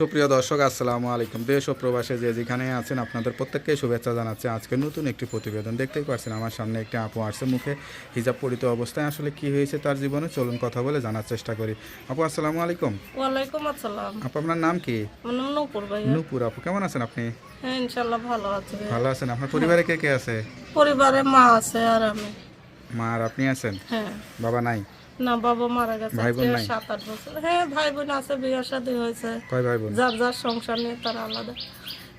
সুপ্রিয় দর্শক, আসসালামু আলাইকুম। দেশ ও প্রবাসে যে যেখানে আছেন আপনাদের প্রত্যেককে শুভেচ্ছা জানাচ্ছি। আজকে নতুন একটি প্রতিবেদন দেখতেই পাচ্ছেন আমার সামনে একটি আপু আসছে, মুখে হিজাব পরিত অবস্থায়। আসলে কি হয়েছে তার জীবনে, চলুন কথা বলে জানার চেষ্টা করি। আপু আসসালামু আলাইকুম। ওয়ালাইকুম আসসালাম। আপু আপনার নাম কি? আমার নাম নূপুর ভাইয়া। নূপুর আপু, কেমন আছেন আপনি? হ্যাঁ, ইনশাল্লাহ ভালো আছে ভাইয়া। ভালো আছেন? আপনার পরিবারে কে কে আছে? পরিবারে মা আছে আর আমি। মা আর আপনি আছেন? হ্যাঁ। বাবা নাই? না, বাবা মারা গেছে ভাই বোন নাই? 7-8 বছর। হ্যাঁ, ভাই বোন আছে, বিয়ে শাদী হয়েছে। কয় ভাই বোন? যার যার সংসার নিয়ে তারা আলাদা।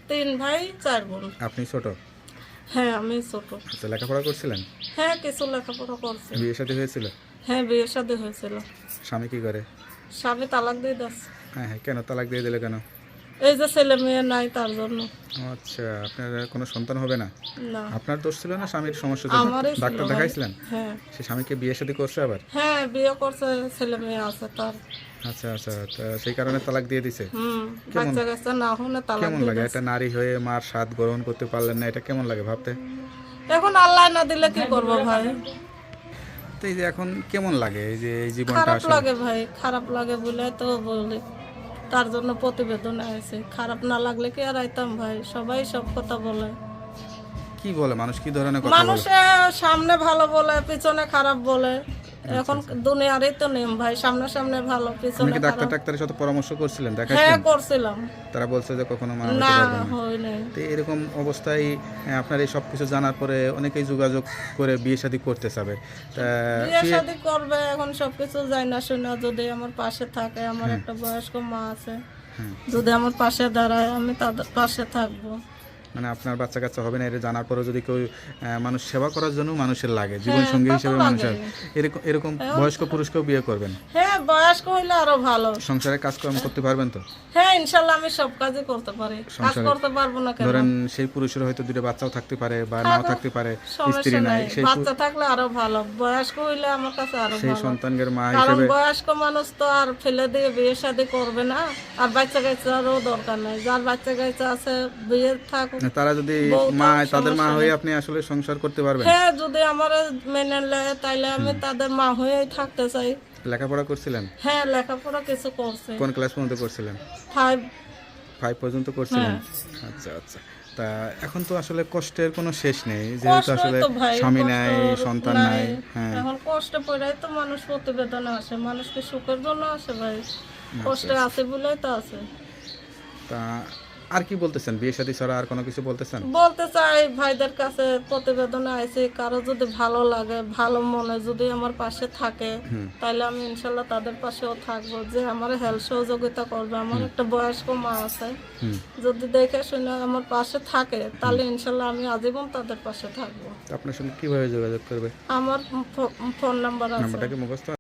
3 ভাই 4 বোন। আপনি ছোট? হ্যাঁ, আমি ছোট। আচ্ছা, লেখাপড়া করছিলেন? হ্যাঁ, কিছু লেখাপড়া করছে। বিয়ে শাদী হয়েছিল? হ্যাঁ, বিয়ে শাদী হয়েছিল। স্বামী কি করে? স্বামী তালাক দিয়ে দিচ্ছে। হ্যাঁ হ্যাঁ, কেন তালাক দিয়ে দিলে কেন? এই যে ছেলে মেয়ে নাই তার জন্য। আচ্ছা, আপনার কোনো সন্তান হবে না? না, আপনার দোষ ছিল না স্বামীর সমস্যা ছিল? আমারই ছিল ডাক্তার ভাই। দেখাইছিলেন? হ্যাঁ। সে স্বামীকে বিয়ে শাদী করছে আবার? হ্যাঁ, বিয়ে করছে, ছেলে মেয়ে আছে তার। আচ্ছা আচ্ছা, তা সেই কারণে তালাক দিয়ে দিছে? বাচ্চা কাচ্চা না হলে তালাক কেমন দিয়ে লাগে? দিছে। একটা নারী হয়ে মার স্বাদ গ্রহণ করতে পারলেন না, এটা কেমন লাগে ভাবতে? এখন আল্লাহ না দিলে কি করবো ভাই? তো এই যে এখন কেমন লাগে এই যে এই জীবনটা খারাপ আসলে? লাগে ভাই, খারাপ লাগে বলে তো বলি, তার জন্য প্রতিবেদন আছে। খারাপ না লাগলে কি আর আইতাম ভাই? সবাই সব কথা বলে। কি বলে মানুষ, কি ধরনের কথা বলে? মানুষে সামনে ভালো বলে, পিছনে খারাপ বলে। এখন দুনিয়ারই তো নেম ভাই, সামনে সামনে ভালো, আপনি পিছনে কি ডাক্তার খারাপ। টাক্তারের সাথে পরামর্শ করছিলেন, হ্যাঁ, দেখাইছিলেন? করছিলাম। তারা বলছে যে কখনো মা হতে না, পারবে না। হয় নাই। তো এরকম অবস্থায় আপনার এই সব কিছু জানার পরে অনেকেই যোগাযোগ করে বিয়ে শাদী করতে চাবে। তা বিয়ে শাদী করবে, এখন সবকিছু যায় না শোনা। যদি আমার পাশে থাকে, আমার একটা বয়স্ক মা আছে, যদি আমার পাশে দাঁড়ায়, আমি তাদের পাশে থাকবো। মানে আপনার বাচ্চা কাচ্চা হবে না এটা জানার পরে যদি কেউ মানুষ সেবা করার জন্য মানুষের লাগে, জীবন সঙ্গী তা তো হিসেবে মানুষের, এরকম এরকম বয়স্ক পুরুষকেও বিয়ে করবেন? হ্যাঁ, বয়স্ক হইলে আরো ভালো। সংসারে কাজকর্ম করতে পারবেন তো? হ্যাঁ, ইনশাল্লাহ আমি সব কাজই করতে পারি। কাজ করতে পারবো না কেন? ধরেন সেই পুরুষের হয়তো দুটো বাচ্চাও থাকতে পারে বা নাও থাকতে পারে, স্ত্রী সমস্যা নাই, নাই, সেই বাচ্চা থাকলে আরো ভালো। বয়স্ক হইলে আমার কাছে আরো সেই ভালো। সন্তানের মা কারণ হিসেবে বয়স্ক মানুষ তো আর ফেলে দিয়ে বিয়ে শাদী করবে না। আর বাচ্চা কাচ্চারও দরকার নাই। যার বাচ্চা কাচ্চা আছে, বিয়ে থাকুক। তারা যদি বউ মা, থাক, তাদের মা সমস্যা হয়ে নেই। আপনি আসলে সংসার করতে পারবেন? হ্যাঁ, যদি আমার মেনে নেয় তাইলে আমি তাদের মা হয়েই থাকতে চাই। লেখাপড়া করছিলেন? হ্যাঁ, লেখাপড়া কিছু করছে। কোন ক্লাস পর্যন্ত করছিলেন? 5। 5 পর্যন্ত করছিলেন? হ্যাঁ। আচ্ছা আচ্ছা। তা এখন তো আসলে কষ্টের কোনো শেষ নেই, যেহেতু কষ্ট আসলে তো ভাই, স্বামী কষ্ট নাই, সন্তান নাই। হ্যাঁ, এখন কষ্ট পড়াই তো মানুষ প্রতিবেদনে আসে। মানুষকে সুখের জন্য আসে ভাই, কষ্টে আছে বলেই তো আছে। তা আর কি বলতেছেন, বিয়ে শাদী ছাড়া আর কোনো কিছু বলতেছেন? বলতে চাই ভাইদের কাছে, প্রতিবেদনে আইছে, কারো যদি ভালো লাগে, ভালো মনে যদি আমার পাশে থাকে, তাহলে আমি ইনশাল্লাহ তাদের পাশেও থাকবো। যে আমার হেল্প সহযোগিতা করবে। আমার একটা বয়স্ক মা আছে, যদি দেখে শুনে আমার পাশে থাকে, তাহলে ইনশাল্লাহ আমি আজীবন তাদের পাশে থাকবো। আপনার সঙ্গে কিভাবে যোগাযোগ করবে? আমার ফোন নাম্বার আছে। নাম্বারটা কি মুখস্থ?